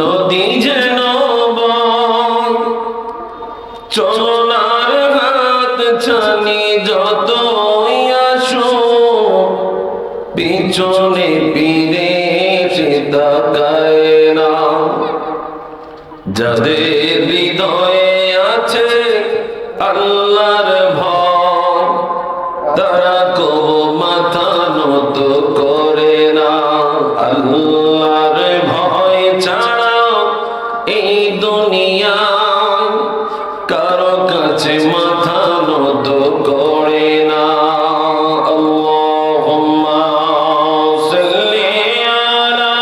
নদী যেন বন, চলার হাত ছানি যতই আসো, পিছনে ফিরে সে তাকায় না। যাদের হৃদয়ে আছে আল্লাহর ভয়, তারা কবু মাথা নত করে না। আল্লাহর ভয় ছাড়া এই দুনিয়া কারো কাছে মাথা নত করে না। আল্লাহুম্মা সাল্লি আলা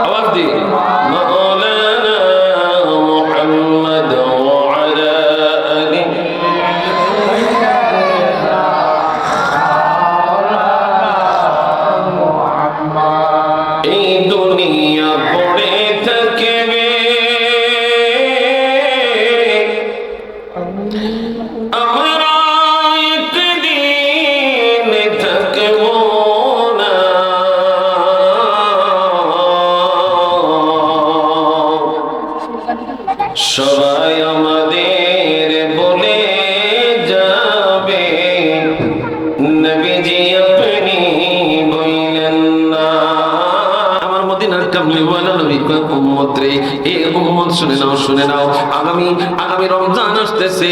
আওয়াজ দি মাওলানা মুহাম্মদ ওয়া আলা আলি। এই দুনিয়া পড়ে থাকবে, আমরা একদিন থাকব না। সবাই আমাদের বলে যাবে, নবীজি আপনি বললেন না। আমার মদিনার কামলিওয়ালা নবী কয়, উম্মত রে, এই উম্মত শুনে নাও, শুনে নাও, আগামী রমজান আসতেছে।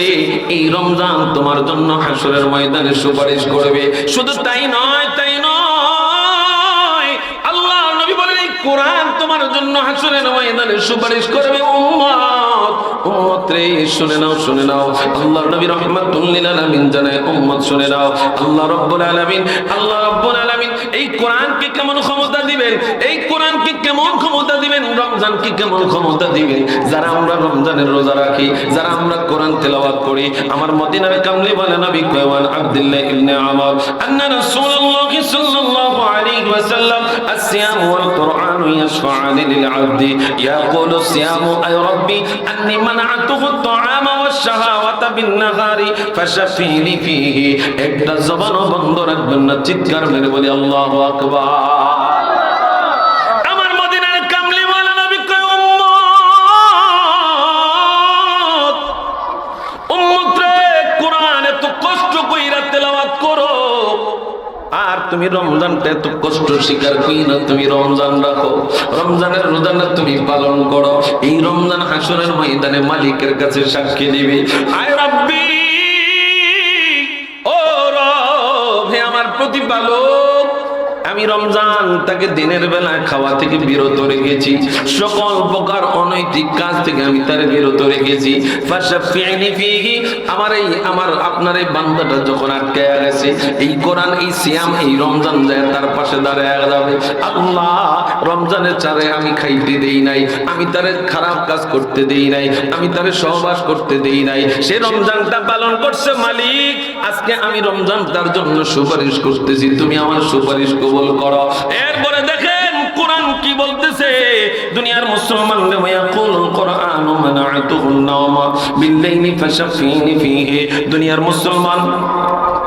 এই রমজান তোমার জন্য হাসরের ময়দানে সুপারিশ করবে। শুধু তাই নয়, তাই নয়, আল্লাহ নবী বলেন এই কোরআন তোমার জন্য হাসরের ময়দানে সুপারিশ করবে। উম্মত, উম্মত রে, শুনে নাও, শুনে নাও, আল্লাহর নবী রাহমাতুল লিল আলামিন জানায়, উম্মত শুনে নাও, আল্লাহ রাব্বুল আলামিন এই কোরআনকে কেমন ক্ষমতা দিবেন, এই কোরআনকে কেমন ক্ষমতা দিবেন, রমজানকে কেমন ক্ষমতা দিবেন। যারা আমরা রমজানের রোজা রাখি, যারা আমরা কোরআন তেলাওয়াত করি, আমার মদিনার কামলিওয়ালা নবী কয়ওয়ান আব্দুল্লাহ ইবনে আমর আন্না রাসূলুল্লাহ সাল্লাল্লাহু আলাইহি ওয়াসাল্লাম আসিয়াম ওয়াল কুরআন ইয়াশফা'আনি লিল আবদি ইয়াকুলু সিয়ামু আয় রাব্বি আন্নী মানআতুহু আত-তা'আমা ওয়াশ-শাহাওয়াতা বিন-নাহারি ফাশফিনি ফীহি। একটা জবানও বন্ধ রাখবেন না, চিৎকার মেরে বলি আল্লাহু আকবার। আমার মদিনার কামলিওয়ালা নবী কয়, উম্মত, উম্মত রে, কোরআন এত কষ্ট কইরা তেলাওয়াত করো, আর তুমি রমজানটা এত কষ্ট স্বীকার করি না, তুমি রমজান রাখো, রমজানের রোজাটা তুমি পালন করো। এই রমজান হাসরের ময়দানে মালিকের কাছে সাক্ষী দিবে, আয় রাব্বি, ও রব, হে আমার প্রতিপালক, আমি রমজান তাকে দিনের বেলা খাওয়া থেকে বিরত রেখেছি, সকল প্রকার অনৈতিক কাজ থেকে আমি তারে বিরত রেখেছি। ফাশফিনি ফীহি, আমার আপনার এই বান্দাটা যখন আটকায়া গেছে, এই কোরআন, এই সিয়াম, এই রমজান যায় তার পাশে দাঁড়ায় যাবে। আল্লাহ, রমজানের চারে আমি খাইতে দেই নাই, আমি তারে খারাপ কাজ করতে দেই নাই, আমি তারে সহবাস করতে দেই নাই, সে রমজানটা পালন করছে। মালিক, আজকে আমি রমজান তার জন্য সুপারিশ করতেছি, তুমি আমার সুপারিশ কবুল করো। এরপরে দেখেন কোরআন কি বলতেছে, দুনিয়ার মুসলমানরা ইয়াকুলুল কুরআনু মানআতুহুন নাওমা বিল্লাইলি ফাশফিনি ফীহি। দুনিয়ার মুসলমান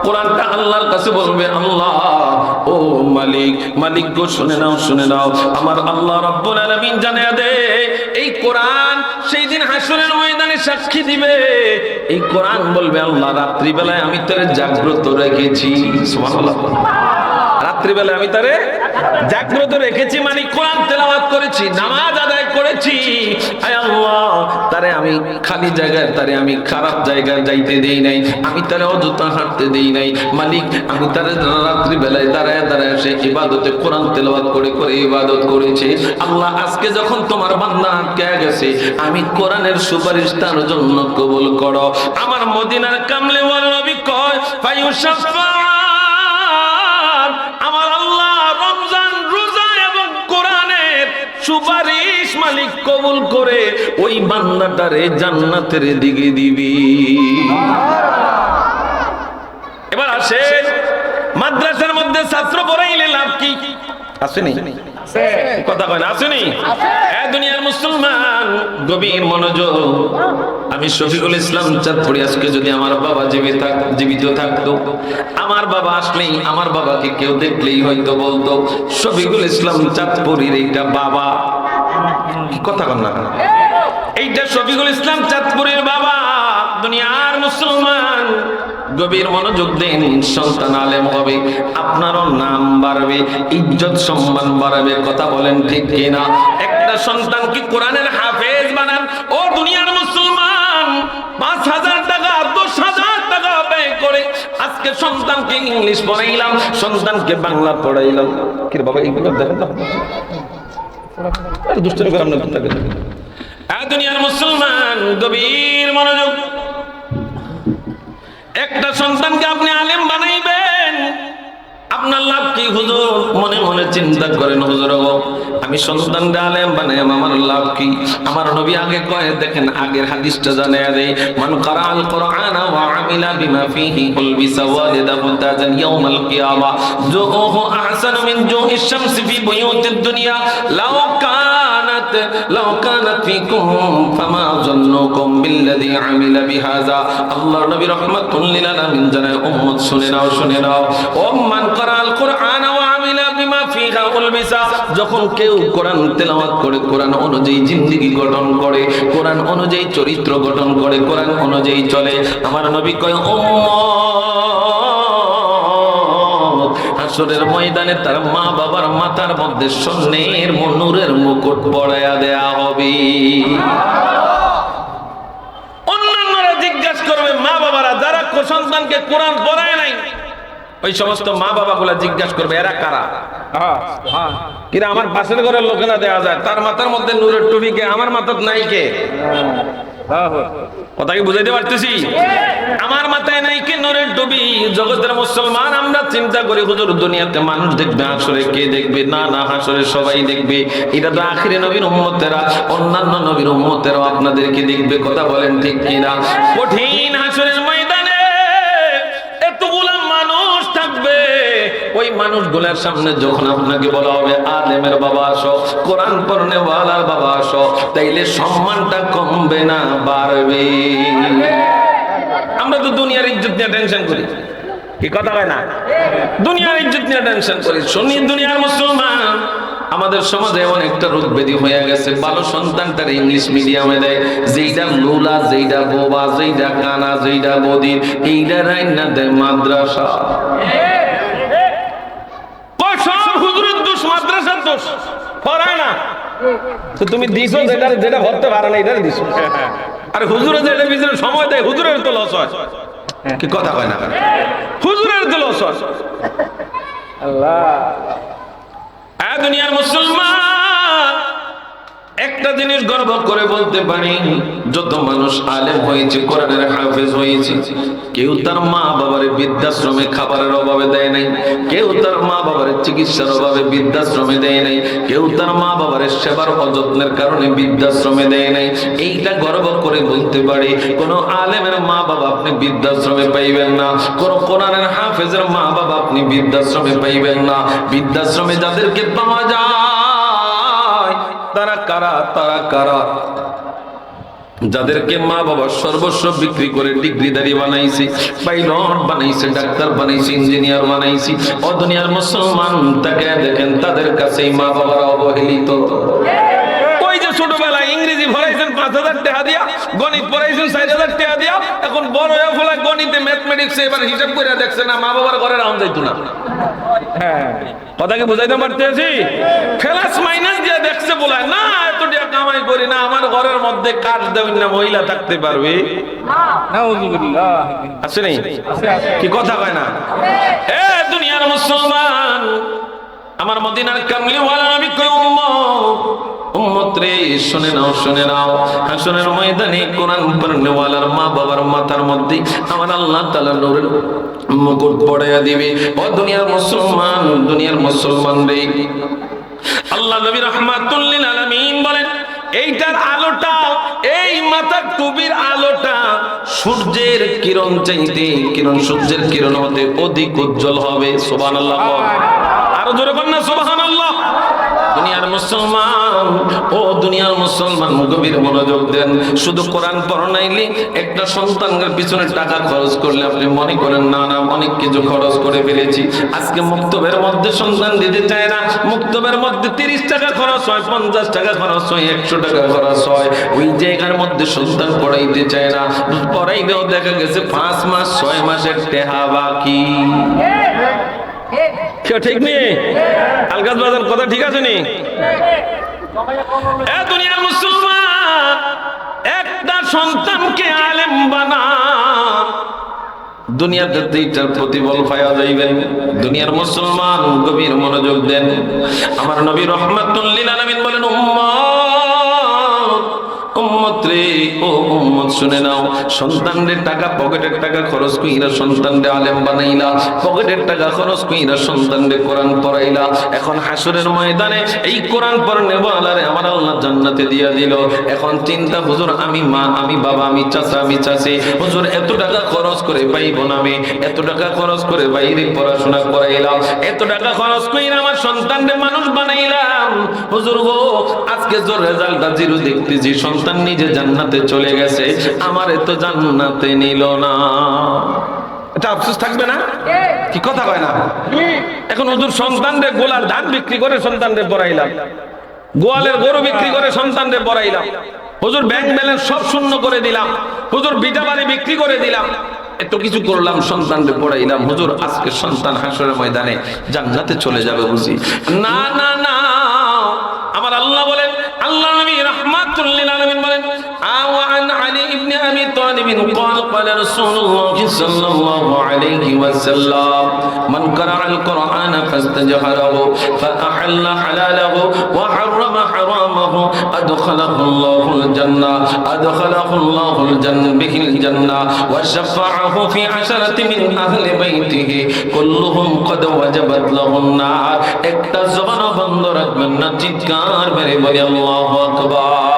কোরআনটা আল্লাহর কাছে বলবে, আল্লাহ, ও মালিক, মালিক গো, শুনে নাও, শুনে নাও, আমার আল্লাহ রাব্বুল আলামিন জানিয়ে দে, এই কোরআন সেই দিন হাসরের ময়দানে সাক্ষী দিবে। এই কোরআন বলবে, আল্লাহ, রাত্রি বেলায় আমি তোরে জাগ্রত রেখেছি। সুবহানাল্লাহ, রাত্রিবেলা আমি তারে জাগ্রত রেখেছি, মানে কোরআন তেলাওয়াত করেছি, নামাজ আদায় করেছি। আয় আল্লাহ, তারে আমি খালি জায়গায়, তারে আমি খারাপ জায়গায় যাইতে দেই নাই, আমি তারে অযথা হাঁটতে দেই নাই। মালিক, আমি তারে রাত্রিবেলায় দাঁড়ায় দাঁড়ায় সে ইবাদতে কোরআন তেলাওয়াত করে করে ইবাদত করেছে। আল্লাহ, আজকে যখন তোমার বান্দা আটকে গেছে, আমি কোরআনের সুপারিশ তার জন্য কবুল করো। আমার মদিনার কামলিওয়ালা নবী কয়, ফায়ুশাফা, আমার আল্লাহ রমজান, রোজা এবং কোরআনের সুপারিশ মালিক কবুল করে ওই বান্দাটারে জান্নাতের দিকে দিবি। এবার আসেন, মাদ্রাসার মধ্যে ছাত্র পড়াইলে লাভ কি? আসেনি? কথা কয় না, আসেনি? দুনিয়ার মুসলমান গভীর মনোযোগ। আমি শফিকুল ইসলাম চাঁদপুরি, আজকে যদি আমার বাবা জীবিত থাকতো, আমার বাবা আসলেই, আমার বাবাকে কেউ দেখলেই হয়তো বলতো শফিকুল ইসলাম চাঁদপুরির এইটা বাবা। কি কথা কন না, এইটা শফিকুল ইসলাম চাঁদপুরের বাবা। দুনিয়ার মুসলমান গভীর মনোযোগ দেন। সন্তান আলেম হবে, আপনারও নাম বাড়বে, ইজ্জত সম্মান বাড়বে। কথা বলেন ঠিক কিনা? একটা সন্তানকে কোরআনের হাফেজ বানান। ও দুনিয়ার মুসলমান, 5,000 টাকা 10,000 টাকা ব্যয় করে আজকে সন্তানকে ইংলিশ পড়াইলাম, সন্তানকে বাংলা পড়াইলাম। কি রে বাবা, এইগুলো দেখেন তো, দুষ্টের করে আমরা থাকে। দুনিয়ার মুসলমান গভীর মনোযোগ। একটা সন্তানকে আপনি আলেম বানাইবেন, আপনার লাভ কি হুজুর? মনে মনে চিন্তা করেন, হুজুর আমি সন্তানকে আলেম বানাই, আমার লাভ কি? আমার নবী আগে কয়ে দেখেন, আগের হাদিসটা জানায়া দেয়, মান কারাআল কুরআনা ওয়া আমিলা বিমা ফীহি উলবিসা ওয়ালিদাহু তাজান ইয়াউমাল কিয়ামা জুহু আহসানু মিন জুহিশ শামসি ফি বুয়ুতিদ দুনিয়া লাউ কানাত ফীকুম ফামা যন্নুকুম বিল্লাযী আমিলা বিহাযা। আল্লাহর নবী রাহমাতুল লিল আলামিন জানায়, উম্মত শুনে নাও। ও মান কারাআল কুরআনা ওয়া আমিলা বিমা ফীহা উলবিসা, যখন কেউ কোরআন তেলাওয়াত করে, কোরআন অনুযায়ী জিন্দেগি গঠন করে, কোরআন অনুযায়ী চরিত্র গঠন করে, কোরআন অনুযায়ী চলে, আমার নবী কয় উম্মত হাসরের ময়দানে তার মা বাবার মাথার মধ্যে স্বর্ণের নূরের মুকুট পরায়া দেয়া হবে। অন্যান্যরা জিজ্ঞাসা করবে, মা বাবারা যারা সন্তানকে কোরআন পড়ায় নাই, ওই সমস্ত মা বাবা গুলা জিজ্ঞাসা করবে এরা কারা? কিরা আমার পাশের ঘরের লোকেরা দেয়া যায়, তার মাথার মধ্যে নূরের টুপি কে, আমার মাথার নাই কে? কথা কি বুঝাইতে পারতেছি? আমার মাথায় নাই কে নূরের টুপি? জগতের মুসলমান আমরা চিন্তা করি হুজুর দুনিয়াতে মানুষ দেখবে, হাসরে কে দেখবে? না না, হাসরে সবাই দেখবে। এটা তো আখিরে নবীর উম্মতেরা, অন্যান্য নবীর উম্মতেরাও আপনাদেরকে দেখবে। কথা বলেন ঠিক কিনা? কঠিন হাসরের ময়দানে এতগুলা মানুষ থাকবে, ওই মানুষগুলোর সামনে যখন আপনাকে বলা হবে আলেমের বাবা আসো, কোরআন পড়নেওয়ালার বাবা আসো, তাইলে সম্মানটা কমবে না বাড়বে? আমরা তো দুনিয়ার ইজ্জত নিয়ে টেনশন করি, কি কথা হয় না? দুনিয়ার ইজ্জত নিয়ে টেনশন করি। শুনি দুনিয়ার মুসলমান, আমাদের সমাজে এমন একটা রোগ ব্যাধি হয়ে গেছে, ভালো সন্তানটার ইংলিশ মিডিয়ামে দেয়, যেইটা লুলা, যেইটা বোবা, যেইটা কানা, যেইটা বদির, এইটা রাইনা দেয় মাদ্রাসা। হুজুরের দোষ, মাদ্রাসার দোষ, পড়ায় না তো তুমি দিছো, যেটা ভরতে পারে না এটা দিছো। আর হুজুরে যেটা ভিতরে সময় দেয়, হুজুরের তো লস হয়। কি কথা কয় না? হুজুরের তো লস হয়। আল্লাহ, দুনিয়ার মুসলমান একটা জিনিস গর্ব করে বলতে পারি, যত মানুষ আলেম হয়েছে, কোরআনের হাফেজ হয়েছে, কেউ তার মা বাবারে বৃদ্ধাশ্রমে খাবারের অভাবে দেয় নাই, কেউ তার মা বাবারে চিকিৎসার অভাবে বৃদ্ধাশ্রমে দেয় নাই, কেউ তার মা বাবারে সেবার অযত্নের কারণে বৃদ্ধাশ্রমে দেয় নাই। এইটা গর্ব করে বলতে পারি, কোন আলেমের মা বাবা আপনি বৃদ্ধাশ্রমে পাইবেন না, কোন কোরআনের হাফেজের মা বাবা আপনি বৃদ্ধাশ্রমে পাইবেন না। বৃদ্ধাশ্রমে যাদেরকে পাওয়া যায় তারা কারা? তারা কারা? যাদেরকে মা বাবা সর্বস্ব বিক্রি করে ডিগ্রিদারি বানাইছে, পাইলট বানাইছে, ডাক্তার বানাইছে, ইঞ্জিনিয়ার বানাইছে। ও দুনিয়ার মুসলমান, তাকে দেখেন তাদের কাছেই মা বাবারা অবহেলিত। ওই যে ছোটবেলায় ইংরেজি পড়াইছেন 5,000 টাকা দিয়া, গণিত পড়াইছেন 4,000 টাকা দিয়া, এখন বড় হয়ে ফলে গণিতে ম্যাথমেটিক্সে এবার হিসাব করে দেখছে না, মা বাবার ঘরে রাউন্ড যাইতো না। কথা কি বুঝাইতে পারতেছি? প্লাস মাইনাস দিয়ে দেখছে বলে না, এত টাকা কামাই করি না, আমার ঘরের মধ্যে কাজ দেবেন না মহিলা থাকতে পারবে? আছে নাই? কি কথা কয় না? দুনিয়ার মুসলমান, আমার মদিনার কামলিওয়ালা নবী কই উম্মত রে, শুনে নাও, হাসরের ময়দানে কোরআন পড়নেওয়ালার মা বাবার মাথার মধ্যে আমার আল্লাহ তাআলা নূরের মুকুট পড়াইয়া দিবে। ও দুনিয়ার মুসলমান রে, আল্লাহ নবী রাহমাতুল লিল আলামিন বলেন, এইটার আলোটা, এই মাথার টুপির আলোটা সূর্যের কিরণ চাইতে, সূর্যের কিরণ হতে অধিক উজ্জ্বল হবে। সুবহানাল্লাহ, আরো জোরে বলেন না সুবহানাল্লাহ। মুসলমান, ও দুনিয়ার মুসলমান, গভীর মনোযোগ দেন। শুধু কোরআন পড়াইলে, একটা সন্তানের পিছনে টাকা খরচ করলে আপনি মনে করেন না না অনেক কিছু খরচ করে ফেলেছি। আজকে মুক্তবের মধ্যে সন্তান দিতে চায় না, মুক্তবের মধ্যে 30 টাকা খরচ হয়, 50 টাকা খরচ হয়, 100 টাকা খরচ হয়, ওই জায়গার মধ্যে সন্তান পড়াইতে চায় না। পড়াইলেও দেখা গেছে 5 মাস 6 মাসের টেহা বাকি। কেউ ঠিক নেই? আলগাজ বাজার কথা ঠিক আছে নি? এ দুনিয়ার মুসলমান, একটা সন্তানকে আলেম বানান, দুনিয়াতে এইটার প্রতিফল পাওয়া যাইবে। দুনিয়ার মুসলমান গভীর মনোযোগ দেন। আমার নবী রাহমাতুল লিল আলামিন বলেন, উম্মত রে, ও উম্মত শুনে নাও, সন্তানদের টাকা, পকেটের টাকা খরচ কইরা সন্তানদের আলেম বানাইলা, পকেটের টাকা খরচ কইরা সন্তানদের কোরআন পড়াইলা। এখন হাসরের ময়দানে এই কোরআন পড়নে বলারে আমার আল্লাহ জান্নাতে দিয়া দিল। এখন চিন্তা, হুজুর আমি মা, আমি বাবা, আমি চাচা, আমি চাচি, হুজুর এত টাকা খরচ করে পাইব না, আমি এত টাকা খরচ করে বাইরে পড়াশোনা করাইলাম, এত টাকা খরচ কইরা আমার সন্তানদের মানুষ বানাইলাম, হুজুর গো আজকে যে রেজাল্টটা জিরো দেখতেছি, সন্তান নিজে জান্নাতে চলে গেছে, আমার এত জান্নাতে নিল না। এটা আফসোস থাকবে না? কি কথা কয় না? এখন হুজুর সন্তানদের গোলার ধান বিক্রি করে সন্তানদের পড়াইলাম, গোয়ালের গরু বিক্রি করে সন্তানদের পড়াইলাম, হুজুর ব্যাংক ব্যালেন্স সব শূন্য করে দিলাম, হুজুর বিটা বাড়ি বিক্রি করে দিলাম, এত কিছু করলাম, সন্তানদের পড়াইলাম, হুজুর আজকে সন্তান হাসরের ময়দানে জান্নাতে চলে যাবে বুঝি? না না না, আমার আল্লাহ বলেন, আল্লাহ নবী রাহমাতুল লিল আলামিন বলেন, আওয়ান আলী ইবনে আবি তালিব قال قال رسول الله صلى الله عليه وسلم من قرأ القرآن فاستجهره فأحل حلاله وحرم حرامه أدخله الله الجنة، أدخله الله الجنة به الجنة وشفعه في 10 من أهل بيته كلهم قد وجبت له النار। একটা জবান বন্ধ রাখবেন না, চিৎকার মেরে বলি আল্লাহু আকবার।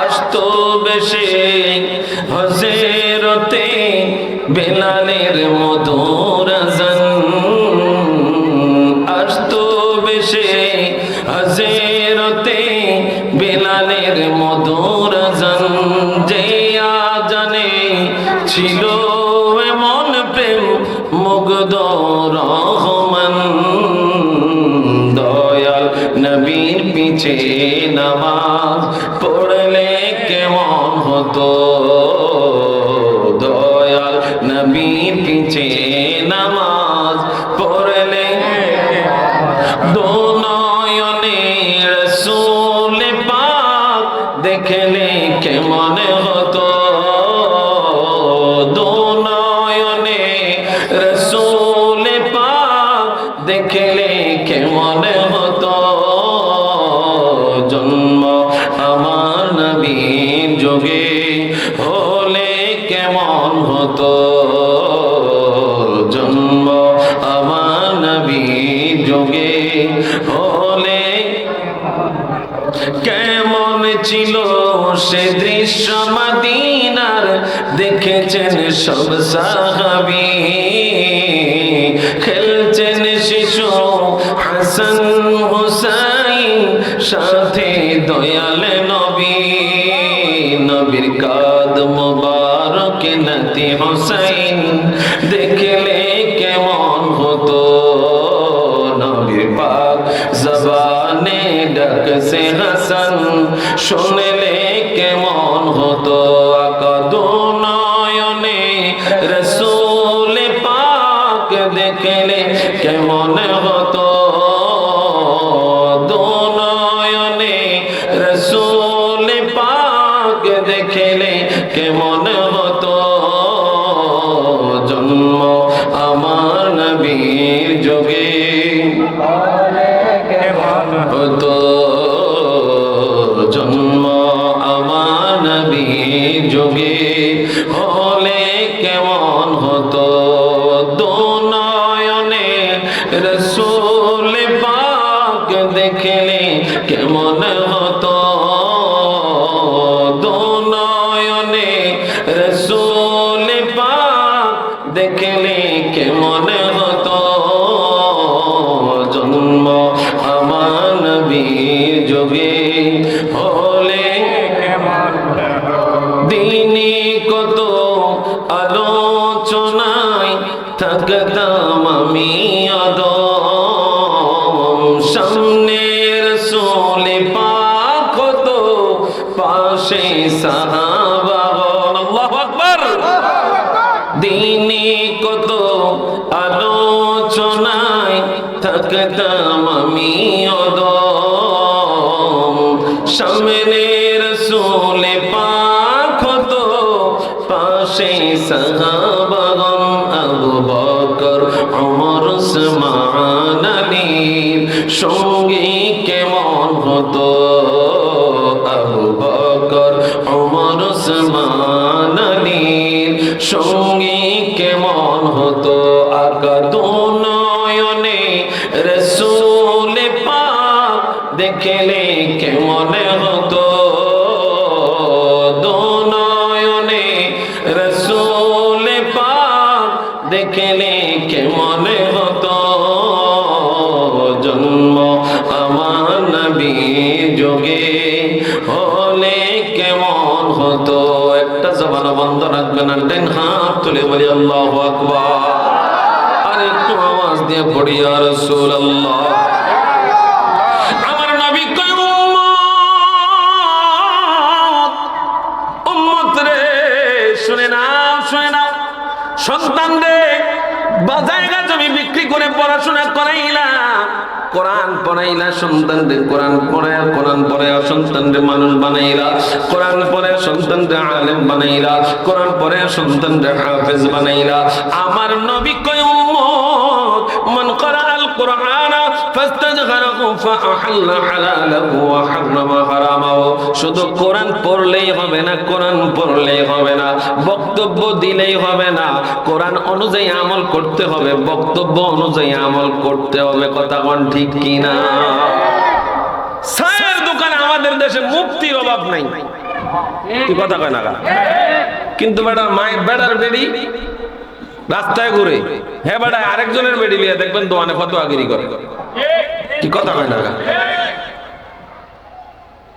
আসতো বেশে হযরতে বেলালের মধুর আযান, আসতো বেশে হযরতে বেলালের মধুর আযান, যে আযানে ছিল এমন প্রেম মুগ্ধ রহমান, দয়াল নবীর পিছে নামাজ পড়লে কেমন হতো, দয়াল নবীর পিছে নামাজ পড়লে, দো নয়নে রাসূল পাক দেখলে কেমন হতো, দো নয়নে রাসূল পাক দেখলে কেমন হতো, জন্ম আমার নবীর যোগে হলে কেমন হতো, জন্ম আমার নবীর যোগে হলে কেমন ছিল সে দৃশ্য মদিনার, দেখেছেন সব সাহাবী, খেলছেন শিশু হাসান হুসাইন, সাথে দয়াল নবী, নবীর কাদ মুবারক নাতি হুসাইন দেখলে কেমন হতো, নবীর পাক জবানে ডাকছে হাসান শুনলে কেমন হতো, আকা দো নয়নে রাসূল পাক দেখলে কেমন হতো, দো নয়নে রাসূল পাক দেখলে কেমন হতো, জন্ম আমার নবীর যোগে হতো, জন্ম আমার নবীর যোগে হলে কেমন হতো, দো নয়নে রাসূল পাক দেখলে কেমন হতো, দো নয়নে রাসূল পাক দেখলে কেমন হতো, জন্ম আমার নবীর যোগে হলে দিনে কত আলোচনায় থাকতাম আমি অদম সামনের সোলে পাক কত পাশে সাহাবাগণ আল্লাহু আকবার দিনে কত আলোচনায় থাকতাম আমি অদম সামনের সোলে পাক কত পাশে সাহাবাগণ আবু বকর ওমর ওসমান আলীর সঙ্গী কেমন হতো আবু বকর ওমর ওসমান আলীর সঙ্গী কেমন হতো আকা দুনয়নে রাসূল পাক দেখলে কেমন হতো দুনয়নে রাসূল পাক দেখলে কেমন হতো জন্ম আমার নবীর যোগে হলে কেমন হতো একটা জবান বন্ধ রাখবেন না ডান হাত তুলে বলি আল্লাহু আকবার আর একটু আওয়াজ দিয়ে পড়ি ইয়া রাসূলুল্লাহ আমার নবী কই উম্মত রে শুনে নাও সন্তান রে বাজায়গা জমি বিক্রি করে পড়াশোনা করাইলা কোরআন পড়াইলা সন্তানরে কোরআন পড়ায়া সন্তানরে মানুষ বানাইলা কোরআন পড়ায়া সন্তানরে আলেম বানাইলা কোরআন পড়ায়া সন্তানরে হাফেজ বানাইলা আমার নবী কয় উম্মত মান ক্বারাআল কুরআনা ফাস্তাযহারাহু ফাআহাল্লা হালালাহু ওয়া হারামা হারামাহু শুধু কোরআন পড়লেই হবে না কোরআন পড়লেই হবে না বক্তব্য দিলেই হবে না কোরআন অনুযায়ী আমল করতে হবে বক্তব্য অনুযায়ী আমল করতে হবে কথা কোন ঠিক কিনা চায়ের দোকানে আমাদের দেশে মুফতির অভাব নাই কি কথা কয় না কিন্তু বেড়ার বেড়ি রাস্তায় ঘুরে হ্যাঁ বেড়া আরেকজনের বেড়ি লিয়ে দেখবেন দোকানে ফতোয়াগিরি করে কি কথা কয় না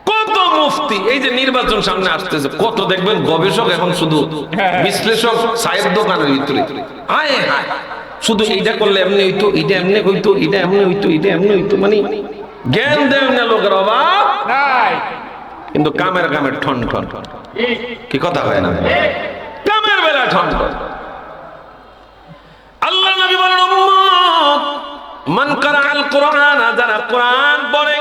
কত মুফতি এই যে নির্বাচন সামনে আসতেছে কত দেখবেন গবেষক এখন শুধু বিশ্লেষক চায়ের দোকানের ভিতরে আয় হায় শুধু এইটা করলে এমনি হইতো এটা এমনি হইতো এটা এমনি হইতো এটা এমনি হইতো মানে জ্ঞান দেন না লোকের অভাব নাই কিন্তু কামের ঠন ঠন কি কথা হয় না কামের বেলা ঠন ঠন আল্লাহ নবী বলেন উম্মত মান ক্বারাআল কুরআন যারা কোরআন পড়ে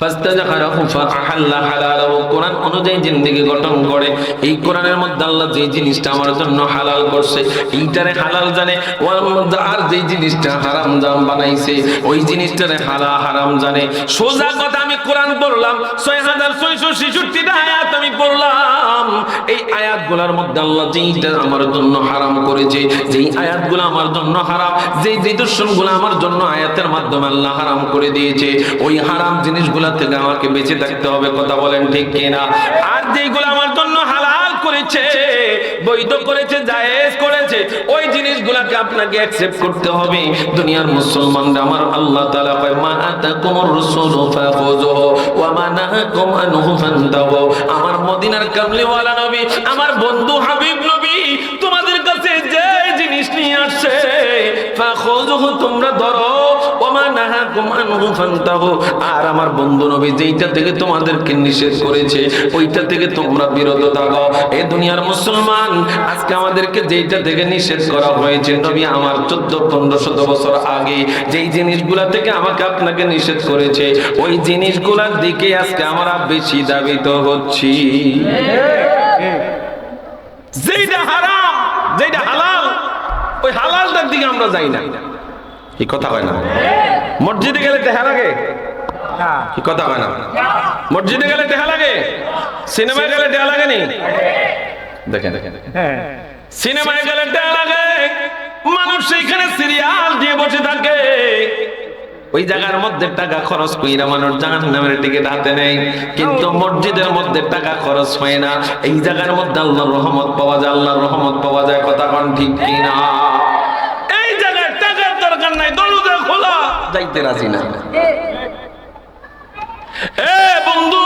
ফাস্তাযহারাহু ফাআহাল্লা হালালাহু কোরআন অনুযায়ী জিন্দেগি গঠন করে এই কোরআনের মধ্যে আল্লাহ যে জিনিসটা আমার জন্য হালাল করছে এইটারে হালাল জানে আর যে জিনিসটা হারাম বানাইছে ওই জিনিসটারে হারাম জানে সোজা কথা আমি কোরআন পড়লাম 6666টা আয়াত আমি পড়লাম এই আয়াতগুলোর মধ্যে আল্লাহ যেইটা আমার জন্য হারাম করেছে যেই আয়াতগুলো আমার জন্য হারাম যেই নিদর্শনগুলো আমার জন্য আয়াতের মাধ্যমে আল্লাহ হারাম করে দিয়েছে ওই হারাম জিনিসগুলো থেকে আমাকে বেঁচে থাকতে হবে কথা বলেন ঠিক কিনা আর যেগুলো আমার জন্য হালাল করেছে বৈধ করেছে জায়েজ করেছে ওই জিনিসগুলোকে আপনাকে অ্যাকসেপ্ট করতে হবে দুনিয়ার মুসলমানরা আমার আল্লাহ তাআলা কয় মা আতাকুমুর রাসূলু ফাখুযুহু ওয়া মা নাহাকুম আনহু ফান্তাহু আমার মদিনার কামলিওয়ালা নবী আমার বন্ধু হাবিব নবী তোমাদের কাছে যে জিনিস নিয়ে আসছে ফাখুযুহু তোমরা ধরো ওয়া মা নাহাকুম আনহু ফান্তাহু আর আমার বন্ধু নবী যেইটা থেকে তোমাদেরকে নিষেধ করেছে ওইটা থেকে তোমরা বিরত থাকো এই দুনিয়ার মুসলমান আজকে আমাদেরকে যেইটা থেকে নিষেধ করা হয়েছে নবী আমার 1400-1500 বছর আগে যেই জিনিসগুলা থেকে আমাকে আপনাকে নিষেধ করেছে ওই জিনিসগুলোর দিকে আজকে আমরা বেশি দাবিত হচ্ছি যেইটা হারাম যেইটা হালাল ওই হালালটার দিকে আমরা যাই না কি কথা হয় না মসজিদে গেলে টেহা লাগে কি কথা হয় না মসজিদে গেলে টেহা লাগে সিনেমায় গেলে টেহা লাগে নি দেখেন সিনেমায় গেলে টেহা লাগে মানুষ সেইখানে সিরিয়াল দিয়ে বসে থাকে ওই জায়গার মধ্যে টাকা খরচ কইরা মানুষ জাহান্নামের টিকিট হাতে নেয় কিন্তু মসজিদের মধ্যে টাকা খরচ হয় না এই জায়গার মধ্যে আল্লাহর রহমত পাওয়া যায় আল্লাহর রহমত পাওয়া যায় কথা কোন ঠিক কিনা এই জায়গায় টাকার দরকার নাই দরজা খোলা যাইতে রাজি না। এ বন্ধু,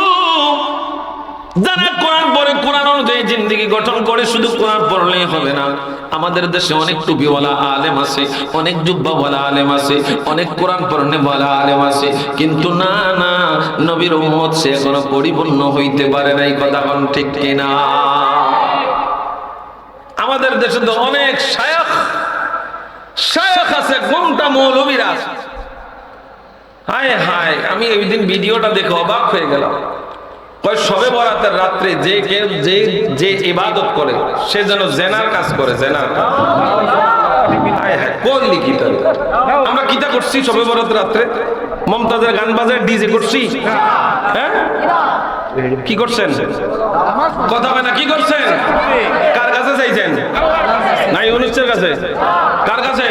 যারা কোরআন পড়ে, কোরআন অনুযায়ী জিন্দেগি গঠন করে, শুধু কোরআন পড়লেই হবে না। আমাদের দেশে অনেক টুপিওয়ালা আলেম আছে, অনেক জুব্বাওয়ালা আলেম আছে, অনেক কোরআন পড়নেওয়ালা আলেম আছে, কিন্তু না না, নবীর উম্মত সে এখনো পরিপূর্ণ হইতে পারে নাই। কথা কোন ঠিক কিনা? আমাদের দেশে তো অনেক শায়খ আছে, ঘন্টা মৌলবীরা আছে। হায় হায়, আমি ওই দিন ভিডিওটা দেখে অবাক হয়ে গেলাম। কয় শবে বরাতের রাত্রে যে কেউ যে ইবাদত করে সে যেন জেনার কাজ করে, জেনার কাজ। হায় হায়, কোন লিখিত? আমরা কিতা করছি শবে বরাতের রাত্রে? মমতাজের গান বাজায় ডিজে করছি? হ্যাঁ, কি করছেন? কথা হয় না, কি করছেন? কার কাছে চাইছেন? নাই অনুষ্ঠের কাছে? কার কাছে?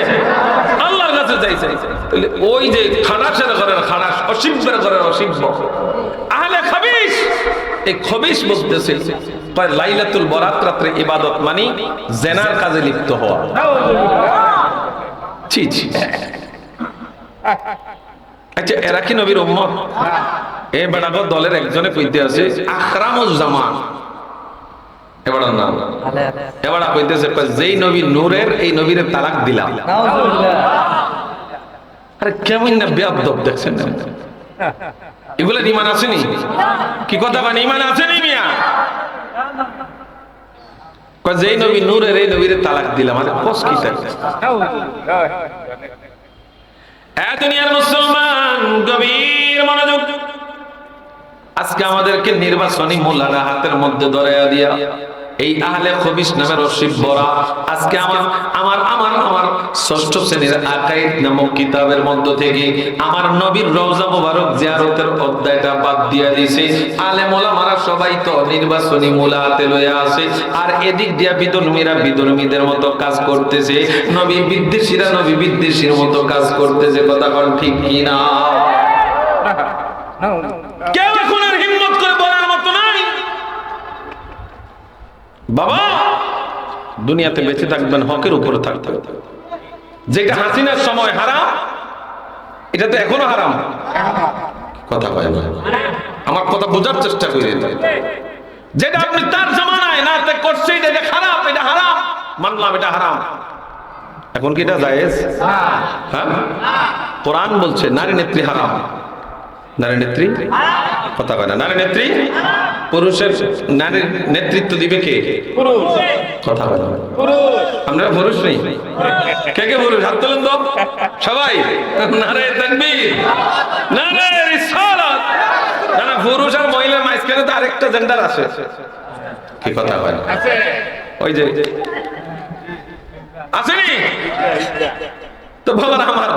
আল্লাহর কাছে চাইছেন। তাহলে ওই যে খানাসের ঘরের খানাস, অসিব্বের ঘরের অসিব্ব, আহলে খাবিস, এই খবিস বলতেছে লাইলাতুল বরাত রাত্রে ইবাদত মানে জেনার কাজে লিপ্ত হওয়া। ছি ছি। আচ্ছা, এরা কি নবীর উম্মত? এ বেড়াগো দলের একজনে কইতে আছে আকরামুজ্জামান, এবারে নাম এবারে কইতেছে যেই নবী নূরের, এই নবীর তালাক দিলাম। আরে কেমন না বেয়াদব দেখছেন? এগুলো ঈমান আসেনি? কি কথা মানে ঈমান আসেনি মিয়া? কয় যেই নবী নূরের, এই নবীর তালাক দিলাম। আরে কস কি তাই? দুনিয়ার মুসলমান গভীর মনোযোগ। আজকে আমাদেরকে নির্বাচনী মোল্লারা হাতের মধ্যে ধরাইয়া দিয়া এই আহলে খবিস নামের অসিব্বরা আজকে আমার ষষ্ঠ শ্রেণীর আকাইদ নামক কিতাবের মধ্য থেকে আমার নবীর রওজা মোবারক জিয়ারতের অধ্যায়টা বাদ দিয়া দিয়েছে। আলেম ওলামারা সবাই তো নির্বাচনী মূলা হাতে লইয়া আছে, আর এদিক দিয়া বিধর্মীদের মতো কাজ করতেছে, নবী বিদ্বেষীর মতো কাজ করতেছে। কথা কোন ঠিক কিনা? কেউ এখন আর হিম্মত করে বলার মতো নাই। বাবা, দুনিয়াতে বেঁচে থাকবেন হকের উপরে থাকতে হবে। যেটা হাসিনার সময় হারাম, এটা তো এখনো হারাম। কথা কয় না, আমার কথা বোঝার চেষ্টা করে। যেটা আপনি তার জামানায় না করছে, এটা খারাপ, এটা হারাম, মানলাম এটা হারাম। এখন কি এটা জায়েজ? হ্যাঁ, কোরআন বলছে নারী নেত্রী হারাম। নারী নেত্রী, কথা কয় না, নারী নেত্রী, পুরুষের নারীর নেতৃত্ব দিবে কে? কথা কয় না, আমরা পুরুষ নেই। কে কে পুরুষ? হাত তোলেন তো সবাই। নারে তাকবীর, নারে রিসালাত। না, পুরুষ আর মহিলার মাঝখানে তো আরেকটা জেন্ডার আছে। কি কথা কয় না? ওই যে আসেনি তো বাবা আমার,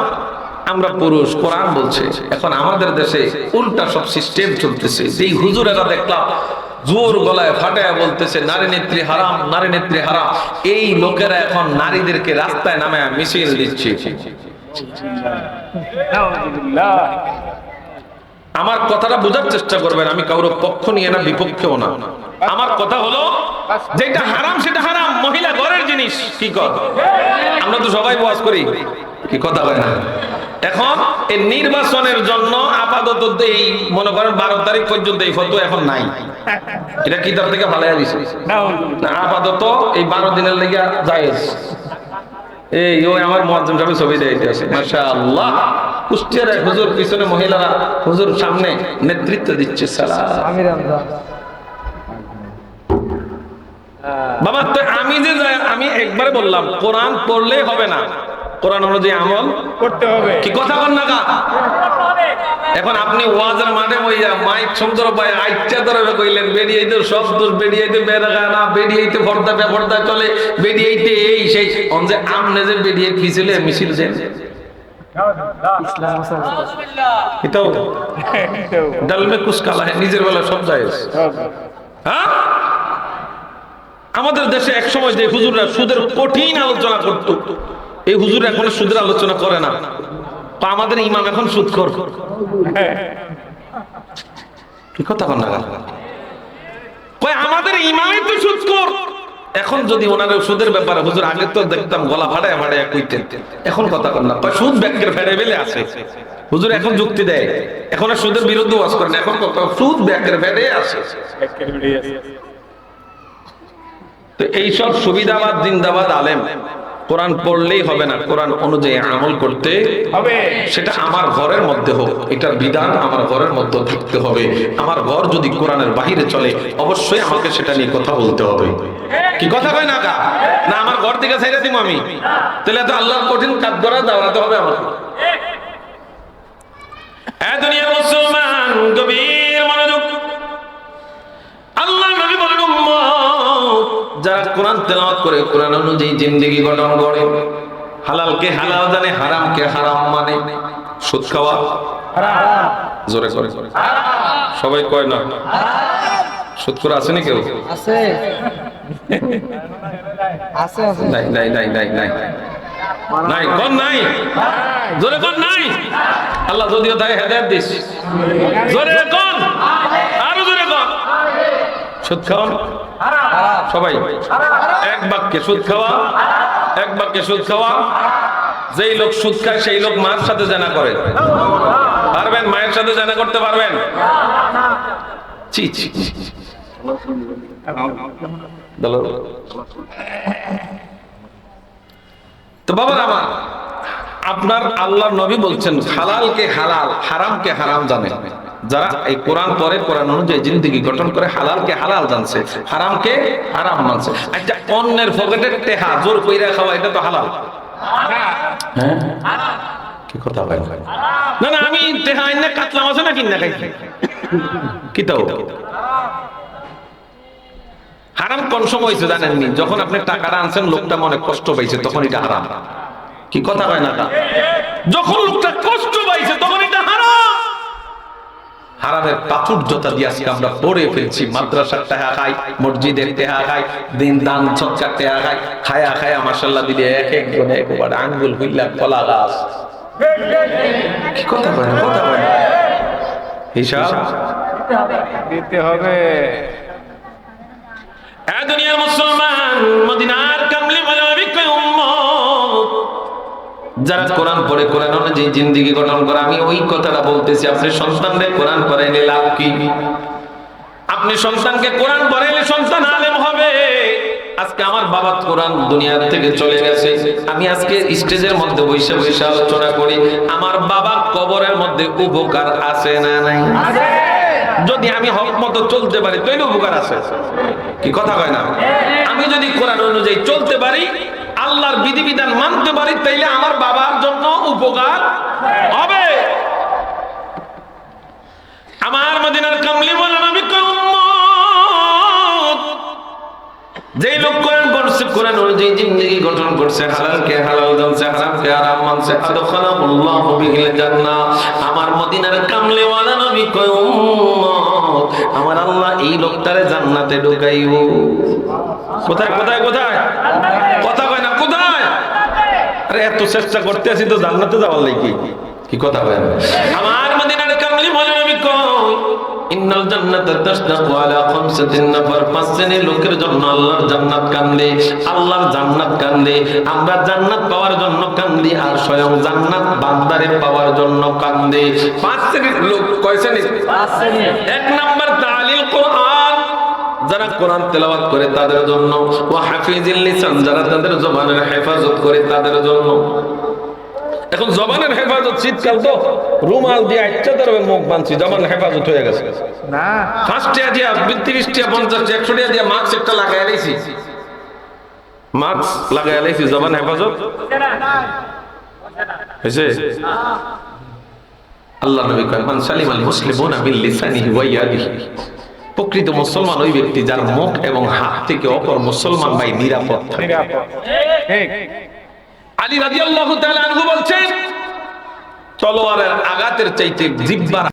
আমরা পুরুষ, কোরআন বলছে। এখন আমাদের দেশে উল্টা সব সিস্টেম চলতেছে। যেই হুজুরেরা দেখলাম জোর গলায় ফাটায় বলতেছে নারী নেত্রী হারাম, নারী নেত্রী হারাম, এই লোকেরা এখন নারীদেরকে রাস্তায় নামে মিছিল দিচ্ছে। আমার কথাটা বোঝার চেষ্টা করবেন, আমি কারোর পক্ষ নিয়ে না, বিপক্ষেও না। আমার কথা হলো যেটা হারাম সেটা হারাম, মহিলা ঘরের জিনিস। কি কর, আমরা তো সবাই ওয়াজ করি, কি কথা হয় না? এখন এই নির্বাচনের জন্য আপাতত এই মনে করেন 12 তারিখ পর্যন্ত এই ফতোয়া এখন নাই। এটা কিতাব থেকে ফালাইয়া দিছে না, আপাতত এই 12 দিনের লেগে জায়েজ। এই ওই আমার মুয়াজ্জিম সাহেব ছবি দেখাইতেছে, মাশাআল্লাহ, কুষ্টিয়ার এক হুজুর পিছনে মহিলারা হুজুর সামনে নেতৃত্ব দিচ্ছে। সালাম বাবা, তো আমি একবারে বললাম কোরআন পড়লে হবে না, কোরআন অনুযায়ী আমল করতে হবে। কি কথা বল না কা? এখন আপনি ওয়াজের মাঠে বইয়া মাইক সুন্দর পায় আইচ্ছা ধরে কইলেন বেরিয়েইতে সব দোষ, বেরিয়েইতে বেরগা না, বেরিয়েইতে পর্দা বেপর্দা চলে, বেরিয়েইতে এই সেই অনজে আমনে যে বেরিয়ে পিছলে মিছিল দেন ইসলাম সাল্লাল্লাহু এটাও ডাল মে কুছ কালা है, নিজের বেলা সব জায়েজ। হ্যাঁ, আমাদের দেশে এক সময় যে হুজুররা সুদের কঠিন আলোচনা করত, এই হুজুর এখন সুদের আলোচনা করে না। আমাদের ইমাম এখন সুদখোর। কি কথা কন না? কয় আমাদের ইমামই তো সুদখোর, এখন যদি ওনার সুদের ব্যাপারে হুজুর আগে তো দেখতাম গলা ফাটায় ফাটায় কইতেন, এখন কথা কন না, সুদ ব্যাংকের ফেরে বেলে আছে হুজুর, এখন যুক্তি দেয়, এখন আর সুদের বিরুদ্ধে ওয়াজ করেন, এখন কথা সুদ ব্যাংকের ফেরে আছে। তো এইসব সুবিধাবাদ জিন্দাবাদ আলেম, কোরআন পড়লেই হবে না, কোরআন অনুযায়ী আমল করতে হবে। সেটা আমার ঘরের মধ্যে হোক, এটার বিধান আমার ঘরের মধ্যে থাকতে হবে। আমার ঘর যদি কোরআনের বাহিরে চলে, অবশ্যই আমাকে সেটা নিয়ে কথা বলতে হবে। কি কথা কয় না কা না, আমার ঘর থেকে ছাইরা দিব আমি, তাহলে তো আল্লাহর কঠিন কাজ করা দাওয়াতে হবে আমাকে। এ দুনিয়ার মুসলমান, গভীর মনোযোগ। আল্লাহর নবী বলেন, যারা কোরআন তেলাওয়াত করে, কোরআন অনুযায়ী জিন্দেগি গঠন করে, হালালকে হালাল জানে, হারামকে হারাম মানে। সুদ খাওয়া হারাম, জোরে করে সবাই কয় না সুদ করে আছে না কেউ? আছে আছে আছে, নাই নাই নাই নাই নাই নাই, কোন নাই, জোরে কোন নাই। আল্লাহ যদিও তাই হেদায়েত দিস, জোরে কোন, আরো জোরে কোন। সুদ খাওয়া সবাই এক বাক্যে সুদ খাওয়া, এক বাক্যে সুদ খাওয়া। যেই লোক সুদ খায় সেই লোক মার সাথে জানা করে, পারবেন? মায়ের সাথে জানা করতে পারবেন? ছি ছি। তো বাবার আমার, আপনার আল্লাহর নবী বলছেন হালালকে হালাল, হারামকে হারাম জানে। যারা এই কোরআন পড়ে, কোরআন অনুযায়ী জিন্দেগি গঠন করে, হালালকে হালাল জানছে, হারামকে হারাম মানছে। আচ্ছা, অন্যের পকেটের টেহা জোর কইরা খাওয়া, এটা তো হালাল? হ্যাঁ, কি কথা হয় না না, আমি টেহা এনে কাতলা মাছ না কিনা খাই, কি তাও হারাম? কোন সময় হয়েছে জানেননি? যখন আপনি টাকাটা আনছেন, লোকটা মনে কষ্ট পাইছে, তখন এটা হারাম। কি কথা হয় না? যখন লোকটা কষ্ট পাইছে তখন এটা হারাম। হারামের প্রাচুর্যতা দিয়ে আজকে আমরা পড়ে ফেলছি। মাদ্রাসার টাকা খাই, মসজিদের টাকা খাই, দিন দান সৎকার টাকা খাই, খায়া খায়া মাশাআল্লাহ দিলে এক একজন একবার আঙ্গুল হইলা কলা গাছ। কি কথা হয় না? কথা হয় না, হিসাব দিতে হবে। এ দুনিয়ার মুসলমান, মদিনার কামলি ওয়ালা বিকয় উম্মত, যারা কোরআন পড়ে, কোরআন অনুযায়ী জিন্দেগি গঠন করে। আমি ওই কথাটা বলতেছি, আপনি সন্তানদের কোরআন পড়াইলে লাভ কি? আপনি সন্তানকে কোরআন পড়াইলে সন্তান আলেম হবে। আজকে আমার বাবা কোরআন দুনিয়ার থেকে চলে গেছে, আমি আজকে স্টেজের মধ্যে বসে বসে আলোচনা করি, আমার বাবা কবরের মধ্যে উপকার আছে না নাই? যদি আমি হক মতো চলতে পারি তাইলে উপকার আছে। কি কথা কয় না? আমি যদি কোরআন অনুযায়ী চলতে পারি, আল্লাহর বিধিবিধান মানতে পারি, তাইলে আমার বাবার জন্য উপকার হবে। আমার মদিনার কামলি ওয়ালা নবী উম্মত, যেই লোক কোরআন পড়ছে, কোরআন অনুযায়ী জিন্দেগি গঠন করছে, হালালকে হালাল জানছে, হারামকে হারাম মানছে, আদখালাহুল্লাহু বিহিল জান্নাহ। আমার মদিনার কামলি ওয়ালা নবী কয়, উম্মত, আমার আল্লাহ এই লোকটারে জান্নাতে ঢুকাইব। কোথায় কোথায় কোথায়? কথা কয় না, কোথায়? আরে এত চেষ্টা করতে আছি তো জান্নাতে যাওয়ার লাগি। কি কথা কয়? আমার মদিনার কামলি ওয়ালা নবী কয়, ইন্নাল জান্নাতা তাশতাকু আলা খামসাতিন নাফার, পাঁচ শ্রেণীর লোকের জন্য আল্লাহর জান্নাত কান্দে, আল্লাহর জান্নাত কান্দে। আমরা জান্নাত পাওয়ার জন্য কান্দি, আর স্বয়ং জান্নাত বান্দারে পাওয়ার জন্য কান্দে। পাঁচ শ্রেণীর লোক, কয় শ্রেণী? পাঁচ শ্রেণী। এক নাম্বার তালিল কোরআন, যারা কোরআন তেলাওয়াত করে তাদের জন্য। ওয়া হাফিজিল লিসান, যারা তাদের জবানের হেফাজত করে তাদের জন্য। এখন জবানের হেফাজত, শীতকাল তো রুমাল দিয়ে আচ্ছা ধরবে, মুখ বাঁধছি, জবানের হেফাজত হয়ে গেছে না। 5 টাকা দিয়া, 30 টাকা, 50 টাকা, 100 টাকা দিয়া মাস্ক একটা লাগাই আলাইছি, মাস্ক লাগাই আলাইছি, জবান হেফাজত হয়েছে। আল্লাহ নবী কয়, মান সালিমাল মুসলিমুনা মিন লিসানিহি ওয়া ইয়াদিহি, প্রকৃত মুসলমান ওই ব্যক্তি যার মুখ এবং হাত থেকে অপর মুসলমান ভাই নিরাপদ থাকে। আলী রাদিয়াল্লাহু তাআলা আনহু বলছেন, তলোয়ারের আঘাতের চাইতে জিহ্বার